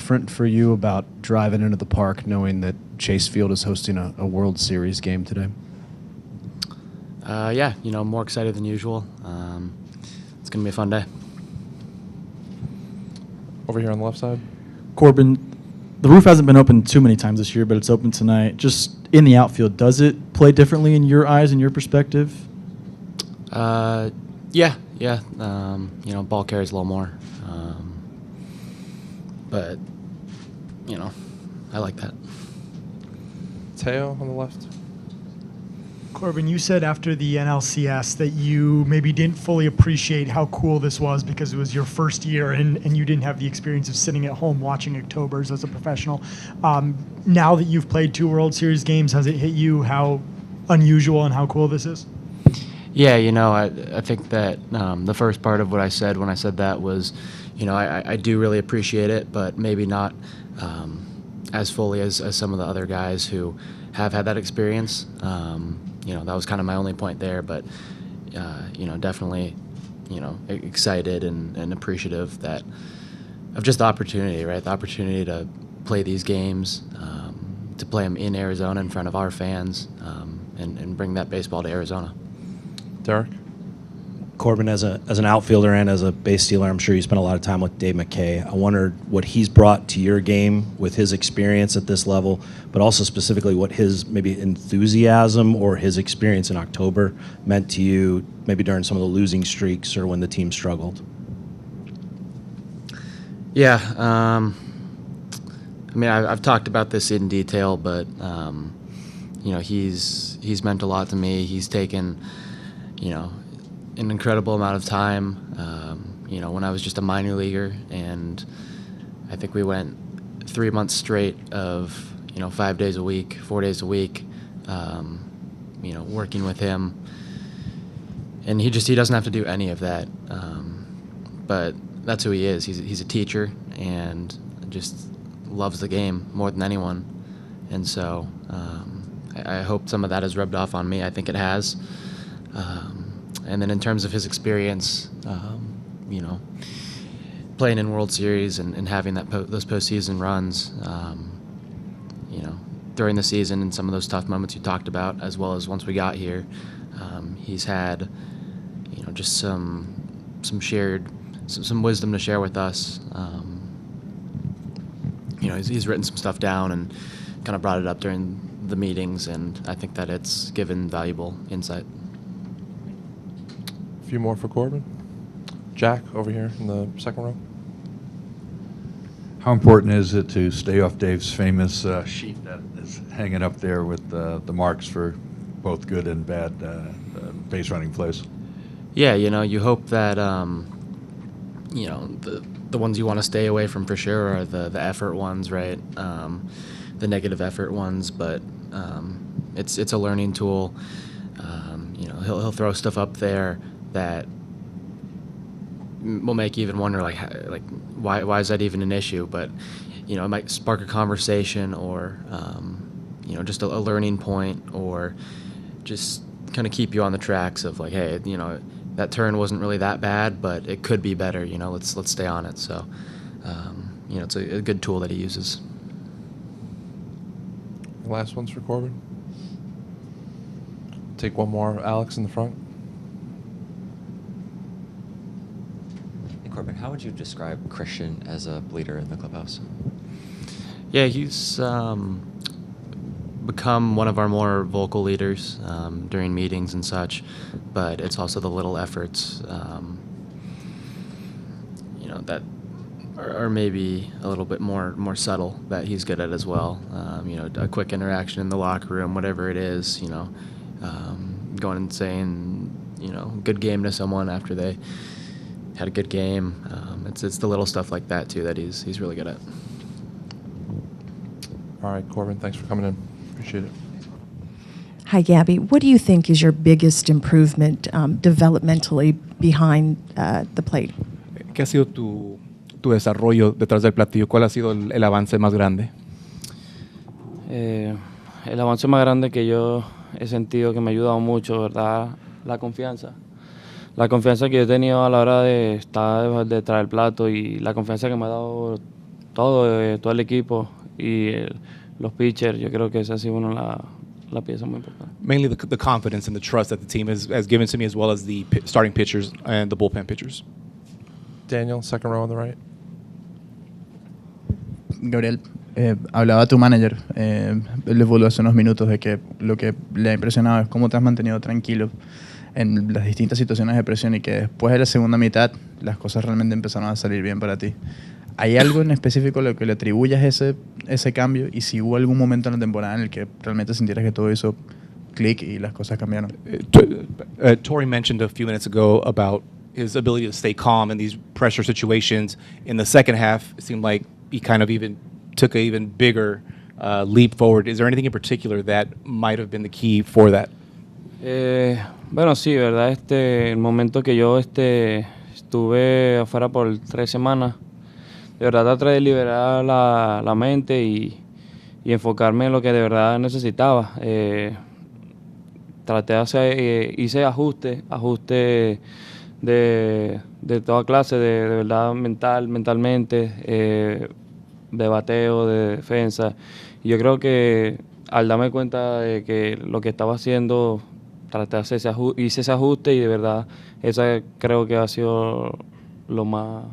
different for you about driving into the park knowing that Chase Field is hosting a World Series game today? Yeah, more excited than usual. It's going to be a fun day. Over here on the left side. Corbin, the roof hasn't been open too many times this year, but it's open tonight. Just in the outfield, does it play differently in your eyes and your perspective? Yeah. Ball carries a little more. But, I like that. Teo on the left. Corbin, you said after the NLCS that you maybe didn't fully appreciate how cool this was because it was your first year and you didn't have the experience of sitting at home watching Octobers as a professional. Now that you've played 2 World Series games, has it hit you how unusual and how cool this is? Yeah, I think that the first part of what I said when I said that was, I do really appreciate it, but maybe not as fully as some of the other guys who have had that experience. That was kind of my only point there, but, definitely, excited and appreciative of just the opportunity, right? The opportunity to play these games, to play them in Arizona in front of our fans, and bring that baseball to Arizona. Derek? Corbin, as an outfielder and as a base stealer, I'm sure you spent a lot of time with Dave McKay. I wondered what he's brought to your game with his experience at this level, but also specifically what his maybe enthusiasm or his experience in October meant to you, maybe during some of the losing streaks or when the team struggled. Yeah, I've talked about this in detail, but he's meant a lot to me. He's taken, an incredible amount of time, when I was just a minor leaguer, and I think we went 3 months straight of, 5 days a week, 4 days a week, working with him, and he doesn't have to do any of that, but that's who he is. He's a teacher and just loves the game more than anyone, and so I hope some of that has rubbed off on me. I think it has. And then in terms of his experience, playing in World Series and having those postseason runs, during the season and some of those tough moments you talked about, as well as once we got here, he's had, just some wisdom to share with us. He's written some stuff down and kind of brought it up during the meetings, and I think that it's given valuable insight. A few more for Corbin. Jack, over here in the second row. How important is it to stay off Dave's famous sheet that is hanging up there with the marks for both good and bad base running plays? Yeah, you hope that, the ones you want to stay away from for sure are the effort ones, right? The negative effort ones, but it's a learning tool. He'll throw stuff up there that will make you even wonder, like why is that even an issue? But it might spark a conversation, or just a learning point, or just kind of keep you on the tracks of like, hey, that turn wasn't really that bad, but it could be better. Let's stay on it. So it's a good tool that he uses. The last one's for Corbin. Take one more. Alex in the front. Hey, Corbin, how would you describe Christian as a leader in the clubhouse? Yeah, he's become one of our more vocal leaders during meetings and such, but it's also the little efforts, that are maybe a little bit more subtle that he's good at as well. A quick interaction in the locker room, whatever it is, going and saying, good game to someone after they had a good game. It's the little stuff like that too that he's really good at. All right, Corbin, thanks for coming in. Appreciate it. Hi, Gabby. What do you think is your biggest improvement developmentally behind the plate? ¿Qué ha sido tu desarrollo detrás del platillo? ¿Cuál ha sido el avance más grande? El avance más grande que yo he sentido que me ha ayudado mucho, ¿verdad? La confianza. La confianza que yo he tenido a la hora de estar detrás del plato y la confianza que me ha dado todo el equipo y los pitchers. Yo creo que esa ha sido la pieza muy importante. Mainly the confidence and the trust that the team has given to me, as well as the starting pitchers and the bullpen pitchers. Daniel, second row on the right. Gabriel, hablaba tu manager, el fútbol hace unos minutos, de que lo que le ha impresionado es cómo te has mantenido tranquilo en las distintas situaciones de presión y que después de la segunda mitad las cosas realmente empezaron a salir bien para ti. ¿Hay algo en específico a lo que le atribuyas ese cambio? Y si hubo algún momento en la temporada en el que realmente sintieras que todo hizo clic y las cosas cambiaron. Torrey mentioned a few minutes ago about his ability to stay calm in these pressure situations. In the second half, it seemed like he kind of even took an even bigger leap forward. Is there anything in particular that might have been the key for that? Bueno, sí, verdad. El momento que yo estuve afuera por 3 semanas, de verdad traté de liberar la mente y enfocarme en lo que de verdad necesitaba. Traté de hacer, hice ajustes de toda clase, de verdad mentalmente, de bateo, de defensa. Y yo creo que al darme cuenta de que lo que estaba haciendo, traté de hacer hice ese ajuste y de verdad esa creo que ha sido lo más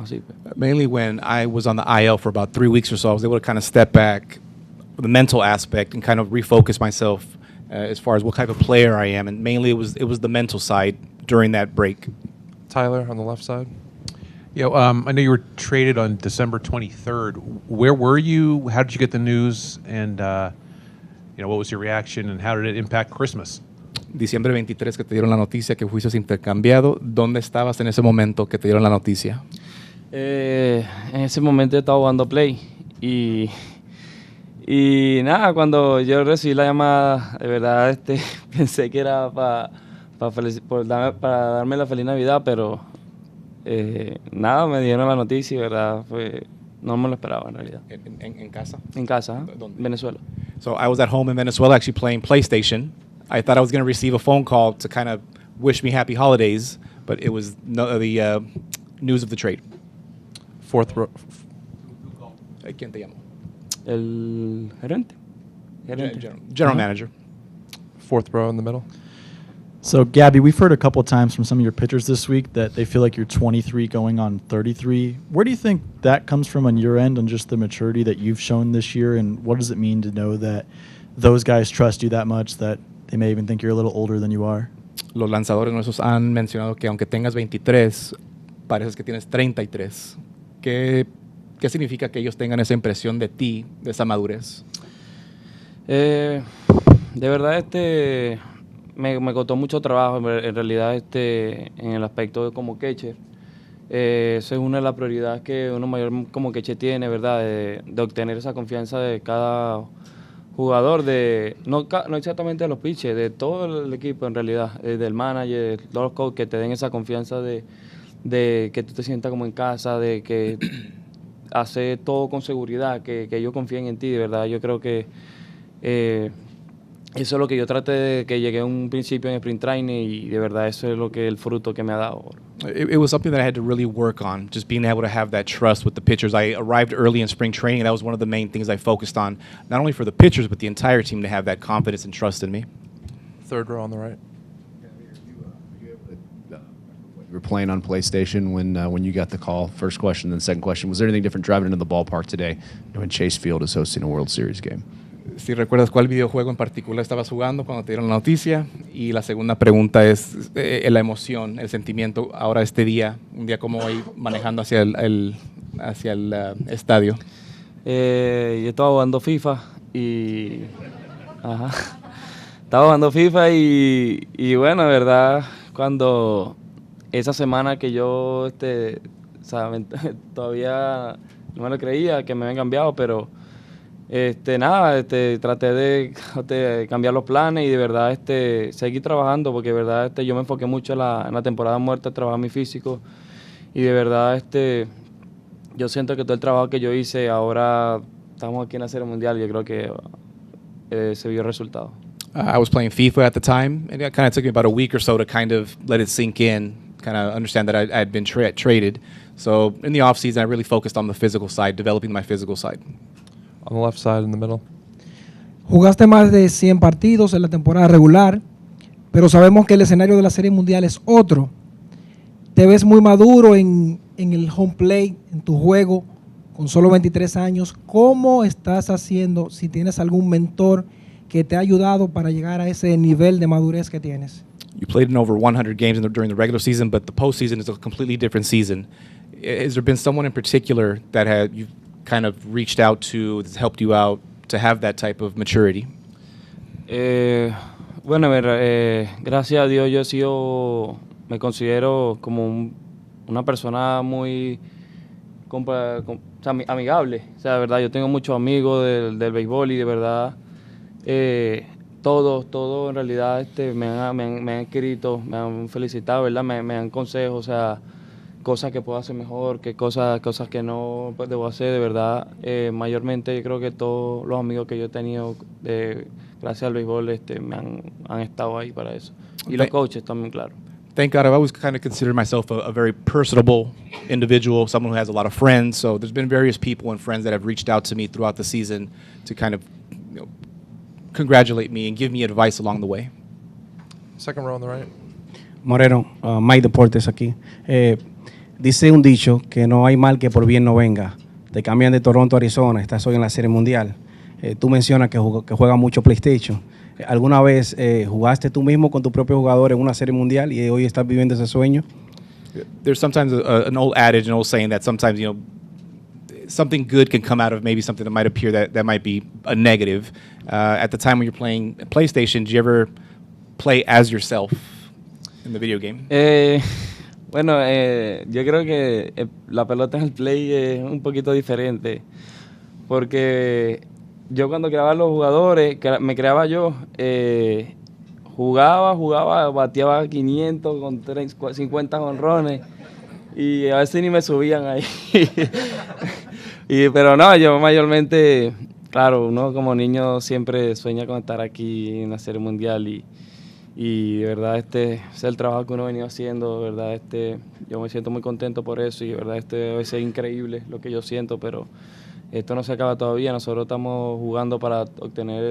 así. Mainly when I was on the IL for about 3 weeks or so, I was able to kind of step back, the mental aspect, and kind of refocus myself as far as what type of player I am. And mainly it was the mental side during that break. Tyler on the left side. Yeah, I know you were traded on December 23rd. Where were you? How did you get the news? And what was your reaction? And how did it impact Christmas? Diciembre 23 que te dieron la noticia que fuiste intercambiado. ¿Dónde estabas en ese momento que te dieron la noticia? En ese momento estaba jugando play y nada, cuando yo recibí la llamada, de verdad pensé que era para darme la feliz Navidad, pero nada, me dieron la noticia y verdad no me lo esperaba en realidad. ¿En casa? En casa, Venezuela. So I was at home in Venezuela actually playing PlayStation. I thought I was going to receive a phone call to kind of wish me happy holidays, but it was the news of the trade. Fourth row. ¿Quién te llamó? El gerente. General manager. Fourth row in the middle. So, Gabby, we've heard a couple of times from some of your pitchers this week that they feel like you're 23 going on 33. Where do you think that comes from on your end, on just the maturity that you've shown this year, and what does it mean to know that those guys trust you that much that they may even think you're a little older than you are? Los lanzadores nuestros han mencionado que aunque tengas 23, pareces que tienes 33. ¿Qué significa que ellos tengan esa impresión de ti, de esa madurez? De verdad, me costó mucho trabajo, en realidad, en el aspecto de como catcher. Esa es una de las prioridades que uno mayor como catcher tiene, ¿verdad? De obtener esa confianza de cada jugador, no exactamente de los pitchers, de todo el equipo en realidad, del manager, de todos los coaches, que te den esa confianza de que tú te sientas como en casa, de que hacer todo con seguridad, que ellos confíen en ti, de verdad. Yo creo que eso es lo que yo traté de que llegué a un principio en sprint training y de verdad eso es el fruto que me ha dado. It was something that I had to really work on, just being able to have that trust with the pitchers. I arrived early in spring training, and that was one of the main things I focused on, not only for the pitchers, but the entire team to have that confidence and trust in me. Third row on the right. You were playing on PlayStation when you got the call. First question, then second question. Was there anything different driving into the ballpark today when Chase Field is hosting a World Series game? Si recuerdas cuál videojuego en particular estabas jugando cuando te dieron la noticia. Y la segunda pregunta es la emoción, el sentimiento ahora un día como hoy, manejando hacia el estadio. Yo estaba jugando FIFA y... Estaba jugando FIFA y bueno, de verdad, cuando esa semana que yo todavía no me lo creía que me habían cambiado, pero traté de cambiar los planes y de verdad seguir trabajando, porque de verdad yo me enfoqué mucho en la temporada muerta, trabajar mi físico y de verdad yo siento que todo el trabajo que yo hice, ahora estamos aquí en la Serie Mundial, yo creo que se vio el resultado. I was playing FIFA at the time, and it kind of took me about a week or so to kind of let it sink in, kind of understand that I had been traded. So in the offseason, I really focused on the physical side, developing my physical side. On the left side in the middle. Jugaste más de 100 partidos en la temporada regular, pero sabemos que el escenario de la Serie Mundial es otro. Te ves muy maduro en el home plate, en tu juego, con solo 23 años. ¿Cómo estás haciendo, si tienes algún mentor que te ha ayudado para llegar a ese nivel de madurez que tienes? You played in over 100 games during the regular season, but the postseason is a completely different season. Has there been someone in particular that you've kind of reached out to, that's helped you out to have that type of maturity? Bueno, a ver, gracias a Dios me considero como una persona muy amigable. O sea, de verdad, yo tengo muchos amigos del béisbol y de verdad todos en realidad me han escrito, me han felicitado, ¿verdad? Me dan consejos, o sea, cosas que puedo hacer mejor, cosas que no debo hacer, de verdad. Mayormente yo creo que todos los amigos que yo he tenido gracias al béisbol me han estado ahí para eso. Y los coaches también, claro. Thank God, I've always kind of considered myself a very personable individual, someone who has a lot of friends. So there's been various people and friends that have reached out to me throughout the season to kind of congratulate me and give me advice along the way. Second row on the right. Moreno, Mike Deportes aquí. Dice un dicho que no hay mal que por bien no venga. Te cambian de Toronto a Arizona, estás hoy en la Serie Mundial. Tú mencionas que juega mucho PlayStation. ¿Alguna vez jugaste tú mismo con tu propio jugador en una Serie Mundial y hoy estás viviendo ese sueño? There's sometimes an old adage, an old saying that sometimes, something good can come out of maybe something that might appear that might be a negative. At the time when you're playing PlayStation, did you ever play as yourself in the video game? Bueno, yo creo que la pelota en el play es un poquito diferente, porque yo cuando creaba los jugadores, me creaba yo, jugaba, bateaba 500 con 50 jonrones y a veces ni me subían ahí. Pero no, yo mayormente, claro, uno como niño siempre sueña con estar aquí en la Serie Mundial y de verdad es el trabajo que uno ha venido haciendo, de verdad yo me siento muy contento por eso y de verdad debe ser increíble lo que yo siento, pero esto no se acaba todavía, nosotros estamos jugando para obtener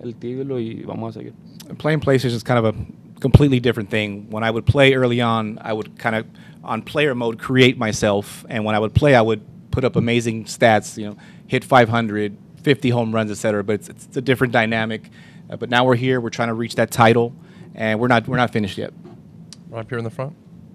el título y vamos a seguir. Playing PlayStation is kind of a completely different thing. When I would play early on, I would kind of, on player mode, create myself, and when I would play, I would put up amazing stats, hit 500, 50 home runs, etc. But it's a different dynamic. But now we're here, we're trying to reach that title, and we're not finished yet. Right up here in the front.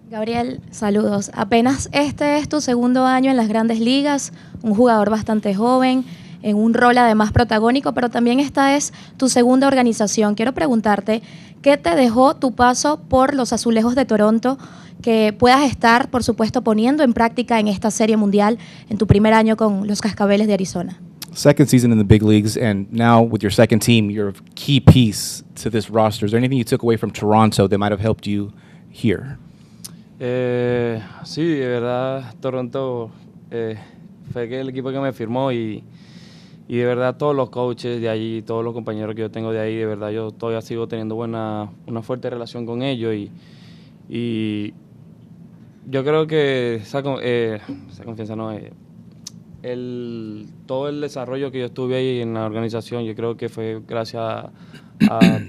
Gabriel, saludos. Apenas este es tu segundo año en las Grandes Ligas, un jugador bastante joven, en un rol además protagónico, pero también esta es tu segunda organización. Quiero preguntarte, ¿qué te dejó tu paso por los Azulejos de Toronto que puedas estar, por supuesto, poniendo en práctica en esta Serie Mundial en tu primer año con los Cascabeles de Arizona? Second season in the big leagues, and now with your second team, you're a key piece to this roster. Is there anything you took away from Toronto that might have helped you here? Sí, de verdad, Toronto fue el equipo que me firmó y de verdad todos los coaches de allí, todos los compañeros que yo tengo de ahí, de verdad yo todavía sigo teniendo una fuerte relación con ellos y yo creo que esa confianza no es todo el desarrollo que yo estuve ahí en la organización, yo creo que fue gracias a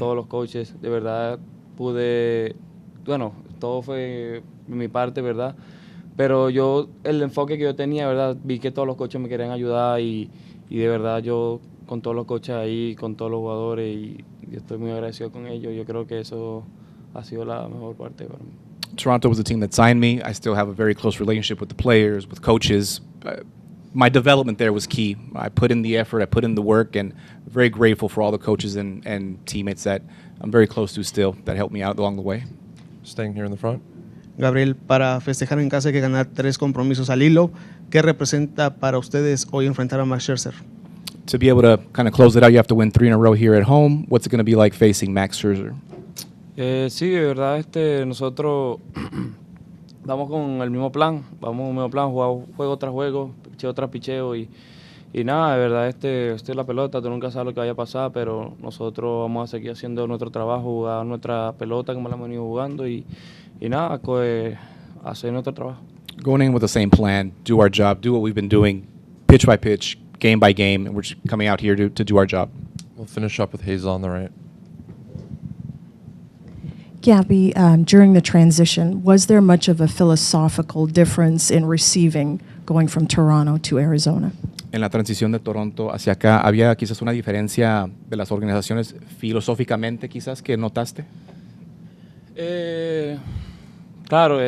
todos los coaches, de verdad todo fue de mi parte, ¿verdad? Pero el enfoque que yo tenía, ¿verdad? Vi que todos los coaches me querían ayudar y de verdad yo con todos los coaches ahí, con todos los jugadores y estoy muy agradecido con ellos. Yo creo que eso ha sido la mejor parte para mí. Toronto was the team that signed me. I still have a very close relationship with the players, with coaches. My development there was key. I put in the effort, I put in the work, and I'm very grateful for all the coaches and teammates that I'm very close to still that helped me out along the way. Staying here in the front. Gabriel, para festejar en casa hay que ganar 3 compromisos al hilo. ¿Qué representa para ustedes hoy enfrentar a Max Scherzer? To be able to kind of close it out, you have to win 3 in a row here at home. What's it going to be like facing Max Scherzer? Sí, de verdad, nosotros vamos con el mismo plan, jugar juego tras juego, picheo tras picheo y Y nada, de verdad, esta es la pelota, tú nunca sabes lo que vaya a pasar, pero nosotros vamos a seguir haciendo nuestro trabajo, jugar nuestra pelota como la hemos venido jugando y nada, pues hacer nuestro trabajo. Going in with the same plan, do our job, do what we've been doing, pitch by pitch, game by game, and we're just coming out here to do our job. We'll finish up with Hazel on the right. Gabby, during the transition, was there much of a philosophical difference in receiving going from Toronto to Arizona? En la transición de Toronto hacia acá, ¿había quizás una diferencia de las organizaciones filosóficamente quizás que notaste? Claro,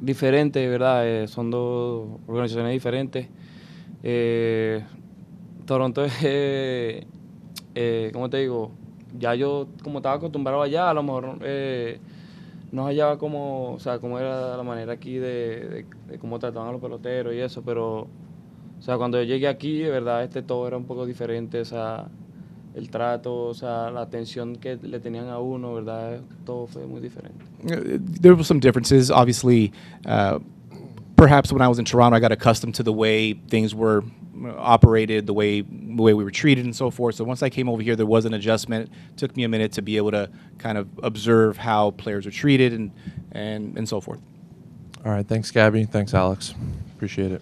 diferente, ¿verdad? Son dos organizaciones diferentes. Toronto es, ¿cómo te digo? Ya yo, como estaba acostumbrado allá, a lo mejor no hallaba como, o sea, cómo era la manera aquí de cómo trataban a los peloteros y eso, pero, o sea, cuando yo llegué aquí, de verdad, todo era un poco diferente, o sea, el trato, o sea, la atención que le tenían a uno, ¿verdad? Todo fue muy diferente. There were some differences, obviously. Perhaps when I was in Toronto, I got accustomed to the way things were operated, the way we were treated and so forth. So once I came over here, there was an adjustment. It took me a minute to be able to kind of observe how players are treated and so forth. All right. Thanks, Gabby. Thanks, Alex. Appreciate it.